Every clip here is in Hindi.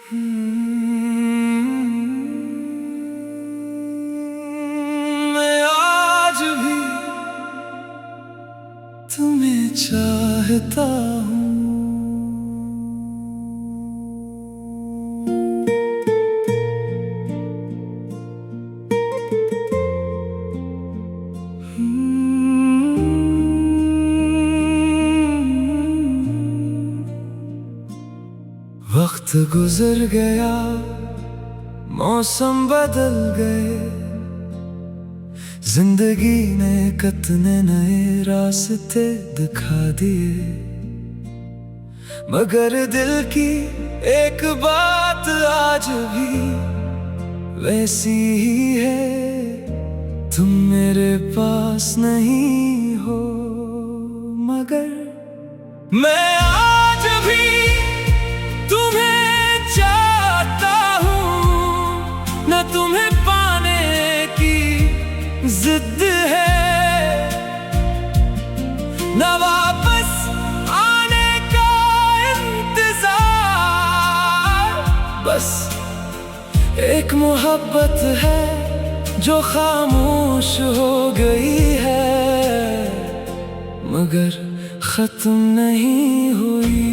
मैं आज भी तुम्हें चाहता हूँ। वक्त गुजर गया, मौसम बदल गए, जिंदगी ने कितने नए रास्ते दिखा दिए, मगर दिल की एक बात आज भी वैसी ही है। तुम मेरे पास नहीं हो, मगर मैं आज भी तुम्हें चाहता हूँ। न तुम्हें पाने की जिद है, न वापस आने का इंतजार। बस एक मोहब्बत है जो खामोश हो गई है, मगर खत्म नहीं हुई।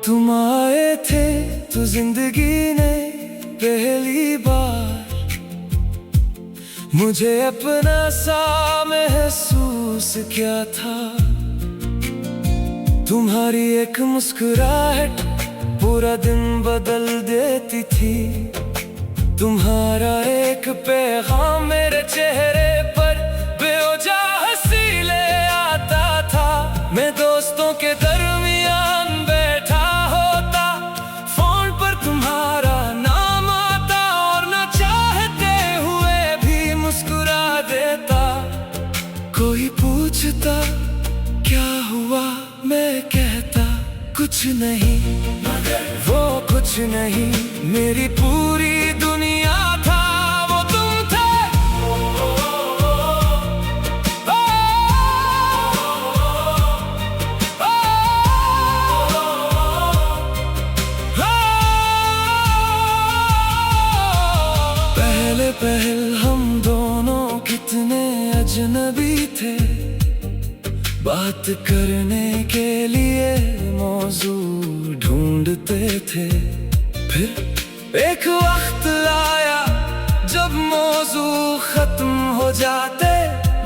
तुम आए थे तो जिंदगी ने पहली बार मुझे अपना सा महसूस किया था। तुम्हारी एक मुस्कुराहट पूरा दिन बदल देती थी। तुम्हारा एक पैगाम मेरे चेहरे पर बेवजह हंसी ले आता था। मैं दोस्तों के दरमियान बैठा होता, फोन पर तुम्हारा नाम आता और न चाहते हुए भी मुस्कुरा देता। कोई पूछता क्या हुआ, मैं कहता कुछ नहीं, मगर वो कुछ नहीं मेरी पूरी दुनिया था। वो तुम थे, पहल हम दोनों कितने अजनबी थे। बात करने के लिए मौजू ढूंढते थे। फिर एक वक्त आया जब मौजू खत्म हो जाते,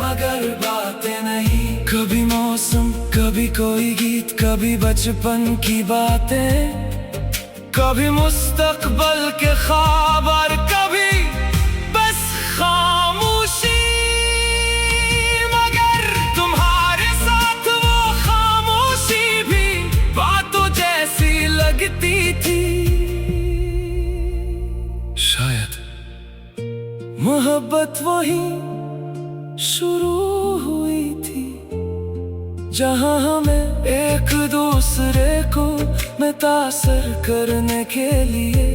मगर बातें नहीं। कभी मौसम, कभी कोई गीत, कभी बचपन की बातें, कभी मुस्तकबल के ख्वाब और कभी खामोशी। मगर तुम्हारे साथ वो खामोशी भी बातों जैसी लगती थी। शायद मोहब्बत वही शुरू हुई थी, जहां हमें एक दूसरे को मुतासर करने के लिए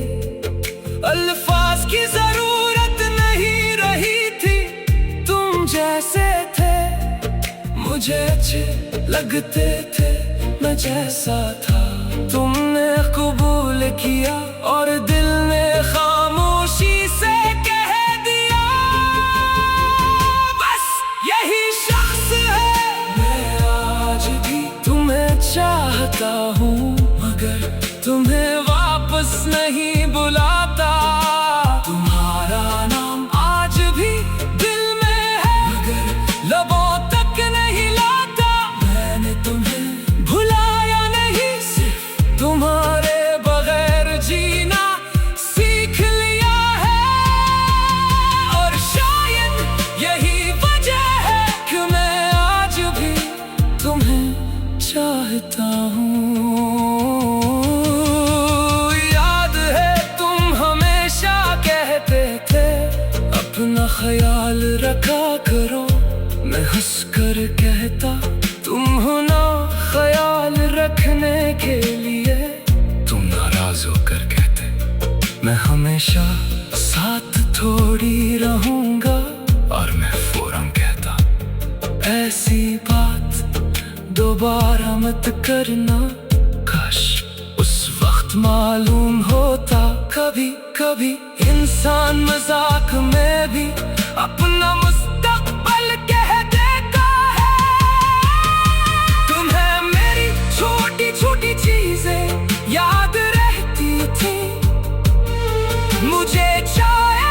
अल्फाज की जरूरत नहीं रही थी। तुम जैसे थे मुझे अच्छे लगते थे, मैं जैसा था तुमने कबूल किया और दिल ने खामोशी से कह दिया, बस यही शख्स है। मैं आज भी तुम्हें चाहता हूँ, मगर तुम्हें वापस नहीं बुलाता। तुम्हारा नाम आज भी दिल में है, मगर लबों तक नहीं लाता। मैंने तुम्हें भुलाया नहीं, सिर्फ तुम्हारे बगैर जीना सीख लिया है। और शायद यही वजह है कि मैं आज भी तुम्हें चाहता हूँ। याद है तुम मैं हमेशा साथ थोड़ी रहूंगा। और मैं फौरन कहता, ऐसी बात दोबारा मत करना। काश उस वक्त मालूम होता। कभी कभी इंसान मजाक में भी अपना मुस्तकबिल कह देता है। तुम्हें मेरी छोटी छोटी चीजें याद रहती थी। मुझे चाय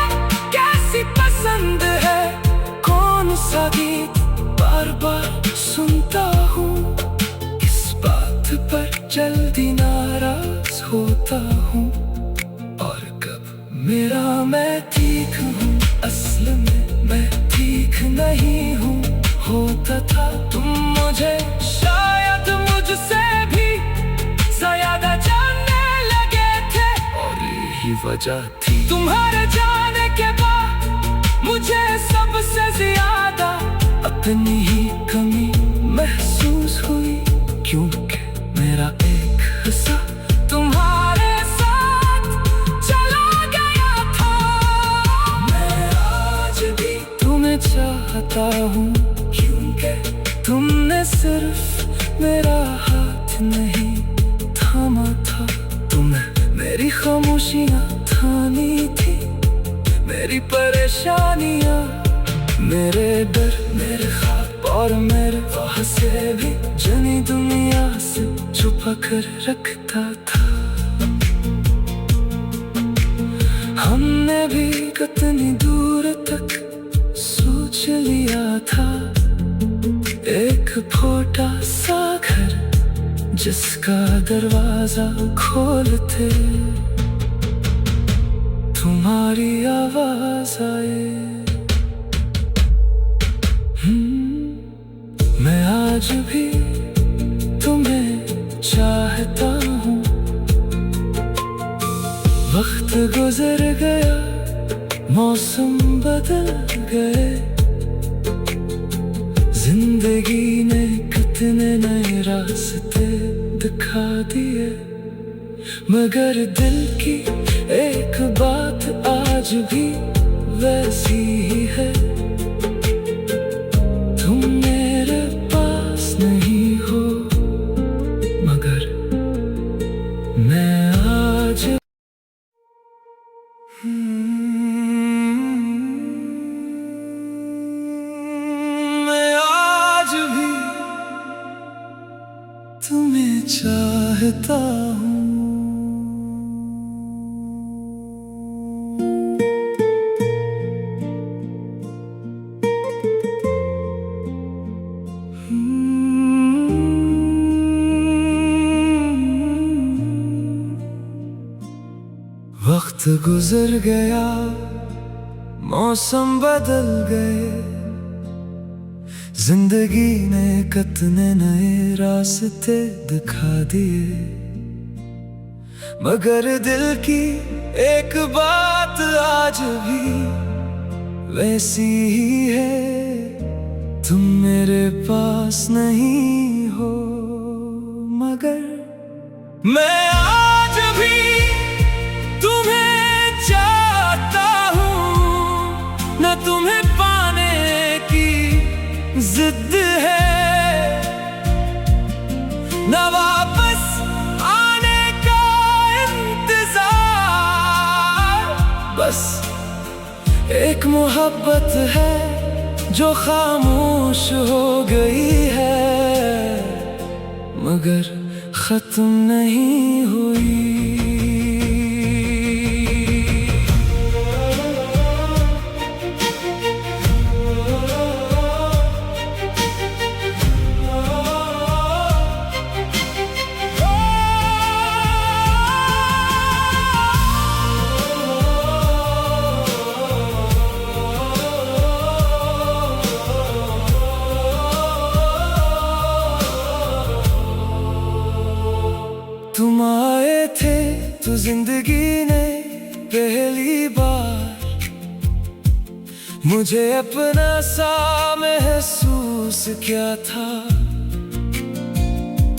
कैसी पसंद है, कौन सा गीत बार बार सुनता हूँ, इस बात पर जल्दी नाराज होता हूँ। और कब मेरा मैं ठीक हूँ, असल में मैं ठीक नहीं हूँ। होता था तुम मुझे शायद मुझसे भी ज्यादा जानने लगे थे। और यही वजह थी तुम्हारे जाने के बाद मुझे सबसे ज्यादा अपनी ही कमी महसूस हुई। क्योंकि मेरा एक हिस्सा तुम्हारे साथ चला गया था। मैं आज भी तुम्हें चाहता हूँ, क्योंकि तुमने सिर्फ मेरा हाथ नहीं थामा था। तुम्हें मेरी खामोशियाँ थामी थी, मेरी परेशानियाँ, मेरे डर, मेरे ख्वाब और मेरे वहाँ से भी जनी दुनिया से छुपा कर रखता था। हमने भी कितनी दूर तक सोच लिया था। एक छोटा सा घर जिसका दरवाजा खोलते तुम्हारी आवाज आए। मैं आज भी तुम्हें चाहता हूँ। वक्त गुजर गया, मौसम बदल गए, जिंदगी ने कितने नए रास्ते दिखा दिए। मगर दिल की एक बात आज भी वैसी ही है। तुम मेरे पास नहीं हो, मगर मैं आज मैं आज भी तुम्हें चाहता हूँ। वक्त गुजर गया, मौसम बदल गए, जिंदगी ने कितने नए रास्ते दिखा दिए। मगर दिल की एक बात आज भी वैसी ही है। तुम मेरे पास नहीं हो, मगर मैं आज भी तुम्हें चाहता हूँ। न तुम्हें पाने की जिद है, न वापस आने का इंतजार। बस एक मोहब्बत है जो खामोश हो गई है, मगर खत्म नहीं हुई। तुम आए थे तो जिंदगी ने पहली बार मुझे अपना सा महसूस किया था।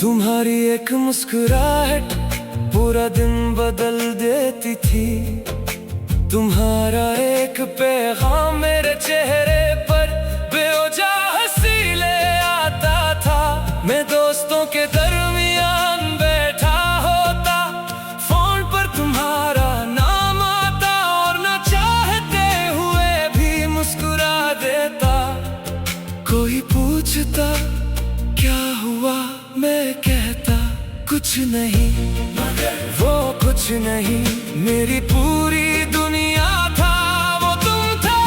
तुम्हारी एक मुस्कुराहट पूरा दिन बदल देती थी। तुम्हारा एक पैगाम मेरे चेहरे पर बेवजह हंसी ले आता था। मैं दोस्तों के दरमियान बैठा होता, फोन पर तुम्हारा नाम आता और न चाहते हुए भी मुस्कुरा देता। कोई पूछता क्या हुआ, मैं कहता कुछ नहीं, मगर वो कुछ नहीं मेरी पूरी दुनिया था, वो तुम थे।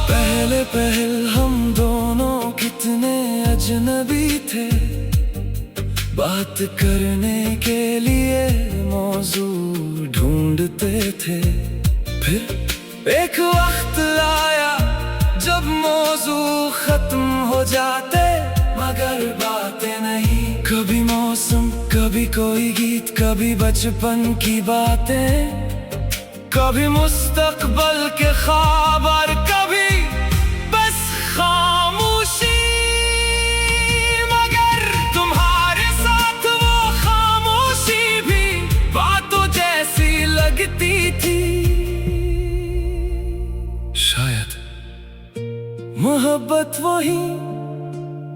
पहले पहल हम दोनों कितने अजनबी थे, बात करने के लिए मौजू ढूंढते थे। फिर एक वक्त आया जब मौजू खत्म हो जाते, मगर बातें नहीं। कभी मौसम, कभी कोई गीत, कभी बचपन की बातें, कभी मुस्तकबल के ख्वाब और कभी बस खामोशी। मगर तुम्हारे साथ वो खामोशी भी बातों जैसी लगती थी। शायद मोहब्बत वही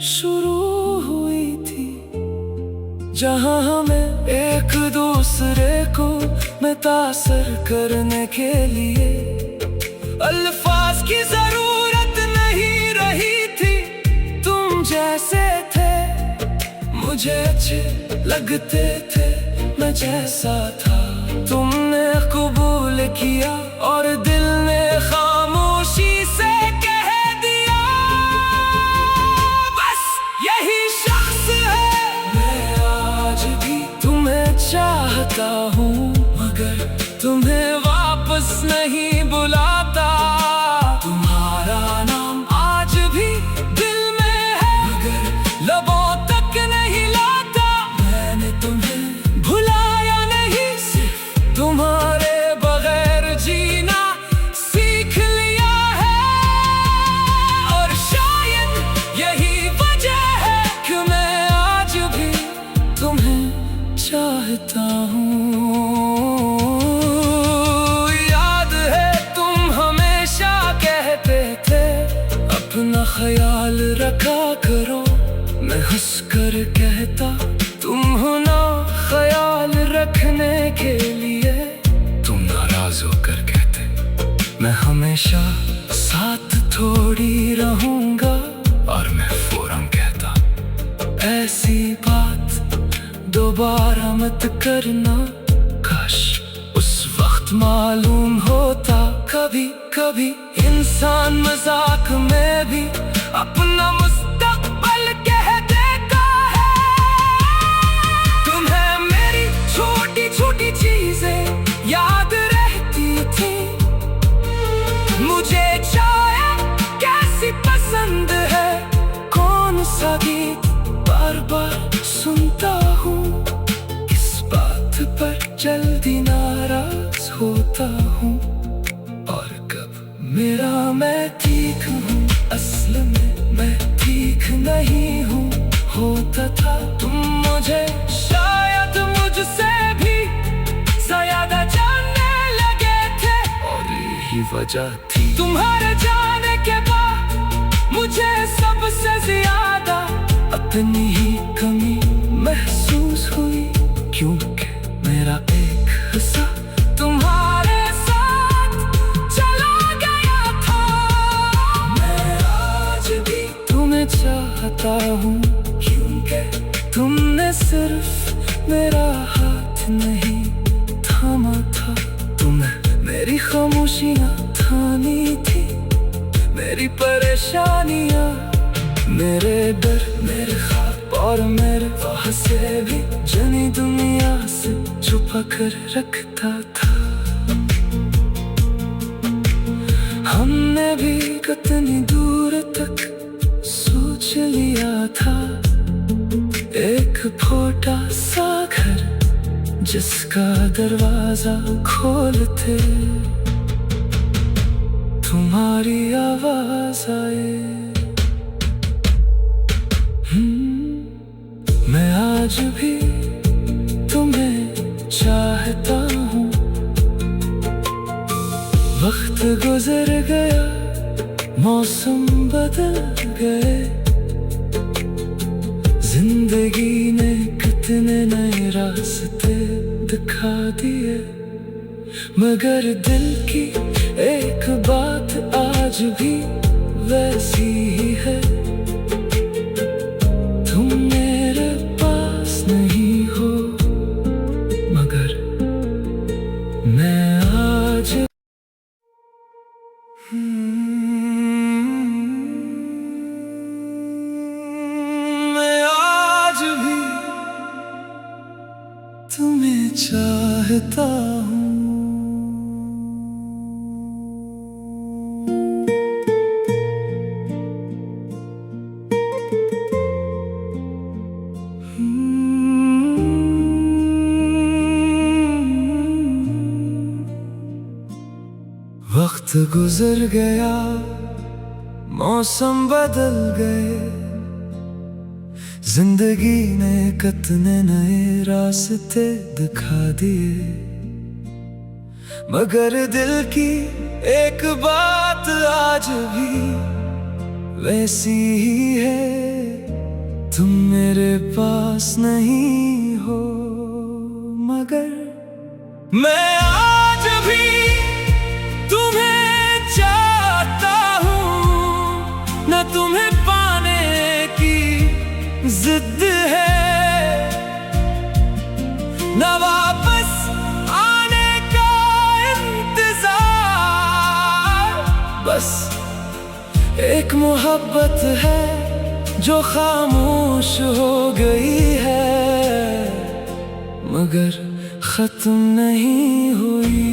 शुरू हुई थी, जहां हमें एक दूसरे को मुतासर करने के लिए अल्फाज की जरूरत नहीं रही थी। तुम जैसे थे मुझे अच्छे लगते थे, मैं जैसा था तुमने कबूल किया और दिल ने खामोशी से कह दिया, बस यही शख्स है। मैं आज भी तुम्हें चाहता हूँ, मगर तुम्हें वापस नहीं बुलाता। तुम्हारा नाम आज भी दिल में है, मगर लबों तक नहीं लाता। मैंने तुम्हें भुलाया नहीं, सिर्फ तुम्हारे बगैर जीना सीख लिया है। और शायद यही वजह है कि मैं आज भी तुम्हें चाहता हूँ। याद है तुम हमेशा कहते थे अपना ख्याल रखा करो, मैं हंस कर कहता तुम हो ना ख्याल रखने के लिए। तुम नाराज होकर कहते मैं हमेशा साथ थोड़ी रहूंगा, और मैं फौरन कहता ऐसी बात दोबारा मत करना। काश उस वक्त मालूम होता, कभी कभी इंसान मजाक में भी अपना मुस्तकबल कह देता है। तुम्हें मेरी छोटी छोटी चीजें याद रहती थी, मुझे चाय कैसी पसंद है, कौन सा गीत बार बार सुनता हूँ, किस बात पर जल्दी नाराज होता हूँ, और कब मेरा मैं ठीक हूँ, असल में मैं ठीक नहीं हूँ। होता था तुम मुझे शायद मुझसे भी ज्यादा जानने लगे थे, और यही वजह थी तुम्हारे जाने के बाद मुझे सबसे ज्यादा अपनी ही कमी महसूस हुई, क्योंकि मेरा एक हिस्सा तुम्हारे साथ चला गया था। मैं आज भी तुम्हें चाहता हूँ, क्योंकि तुमने सिर्फ मेरा हाथ नहीं थामा था। तुम्हें मेरी खामोशियाँ थामी थी, मेरी परेशानियाँ, मेरे डर, मेरे ख्वाब और मेरे से भी जानी दुनिया से छुपा कर रखता था। हमने भी कितनी दूर तक सोच लिया था, एक छोटा सा घर जिसका दरवाजा खोलते तुम्हारी आवाज आए। मैं आज भी तुम्हें चाहता हूँ। वक्त गुजर गया, मौसम बदल गए, जिंदगी ने कितने नए रास्ते दिखा दिए, मगर दिल की एक बात आज भी वैसी ही है। तुम मेरे पास नहीं हो, मगर मैं आज मैं आज भी तुम्हें चाहता हूँ। वक्त गुजर गया, मौसम बदल गए, जिंदगी ने कितने नए रास्ते दिखा दिए, मगर दिल की एक बात आज भी वैसी ही है। तुम मेरे पास नहीं हो, मगर मैं आज भी तुम्हें चाहता हूँ। न तुम्हें पाने की जिद है, न वापस आने का इंतजार, बस एक मोहब्बत है जो खामोश हो गई है, मगर खत्म नहीं हुई।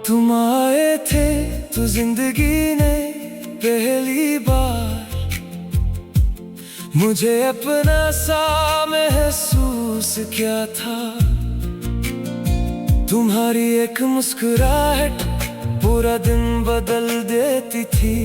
तुम आए थे तो जिंदगी ने पहली बार मुझे अपना सा महसूस किया था। तुम्हारी एक मुस्कुराहट पूरा दिन बदल देती थी।